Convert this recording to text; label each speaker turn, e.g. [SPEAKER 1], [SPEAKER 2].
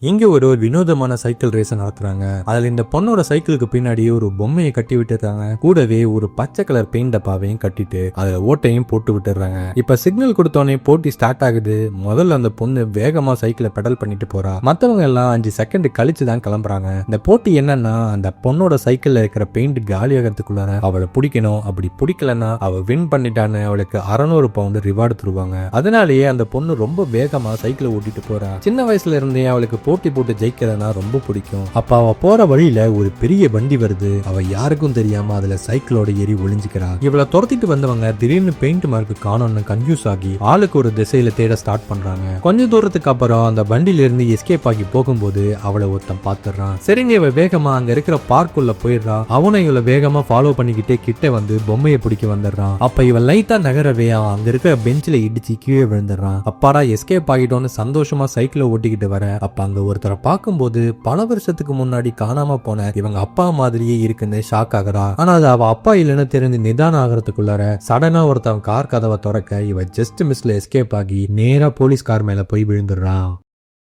[SPEAKER 1] இங்க ஒரு வினோதமான சைக்கிள் ரேஸ் நடத்துறாங்க. அதுல இந்த பொண்ணோட சைக்கிளுக்கு பின்னாடி ஒரு பொம்மையை கட்டி விட்டுறாங்க. கூடவே ஒரு பச்சை கலர் பெயிண்ட் டப்பாவையும் கட்டிட்டு அதுல ஓட்டையும் போட்டு விட்டுறாங்க. இப்ப சிக்னல் கொடுத்தோன்னே போட்டி ஸ்டார்ட் ஆகுது. முதல்ல அந்த பொண்ணு வேகமா சைக்கிளை பெடல் பண்ணிட்டு போறா. மத்தவங்க எல்லாம் 5 செகண்ட் கழிச்சு தான் கிளம்புறாங்க. இந்த போட்டி என்னன்னா, அந்த பொண்ணோட சைக்கிள்ல இருக்கிற பெயிண்ட் காலி ஆகிறதுக்குள்ளார அவளை பிடிக்கணும். அப்படி பிடிக்கலன்னா அவ வின் பண்ணிட்டான்னு அவளுக்கு 600 பவுண்ட் ரிவார்டு தருவாங்க. அதனாலேயே அந்த பொண்ணு ரொம்ப வேகமா சைக்கிளை ஓட்டிட்டு போறா. சின்ன வயசுல இருந்தே அவளுக்கு போட்டி போட்டு ஜெயிக்கிறதுனா ரொம்ப பிடிக்கும். அப்ப அவ போற வழியில ஒரு பெரிய வண்டி வருது. அவ யாருக்கும் தெரியாம அதுல சைக்கிளோட ஏறி ஒளிஞ்சுக்கிறா. இவளை துரத்திட்டு வந்தவங்க திடீர்னு பெயிண்ட் மார்க் காணோம்னு கன்ஃபியூஸ் ஆகி ஆளுக்கு ஒரு திசையில தேட ஸ்டார்ட் பண்றாங்க. கொஞ்ச தூரத்துக்கு அப்புறம் அந்த வண்டியில இருந்து எஸ்கேப் ஆகி போகும்போது அவளை ஒருத்தன் பாத்துறான். சரிங்க, இவ வேகமா அங்க இருக்கிற பார்க் உள்ள போயிடுறா. அவனை இவளை வேகமா ஃபாலோ பண்ணிக்கிட்டே கிட்ட வந்து பொம்மையை பிடிக்க வந்துடுறான். அப்ப இவன் லைட்டா நகரவே அங்க இருக்கிற பெஞ்சில இடிச்சு கீழே விழுந்துடுறான். அப்பாடா எஸ்கேப் ஆகிட்டோன்னு சந்தோஷமா சைக்கிளை ஓட்டிக்கிட்டு வர அப்ப அங்க ஒருத்தரை பார்க்கும்போது பல வருஷத்துக்கு முன்னாடி காணாம போன இவங்க அப்பா மாதிரியே இருக்குன்னு ஷாக் ஆகுறா. ஆனா அது அவ அப்பா இல்லைன்னு தெரிஞ்சு நிதானம் ஆகிறதுக்குள்ளார சடனா ஒருத்தன் கார் கதவை திறக்க இவ ஜஸ்ட் மிஸ்ல எஸ்கேப் ஆகி நேரா போலீஸ் கார் மேல போய் விழுந்துடுறான்.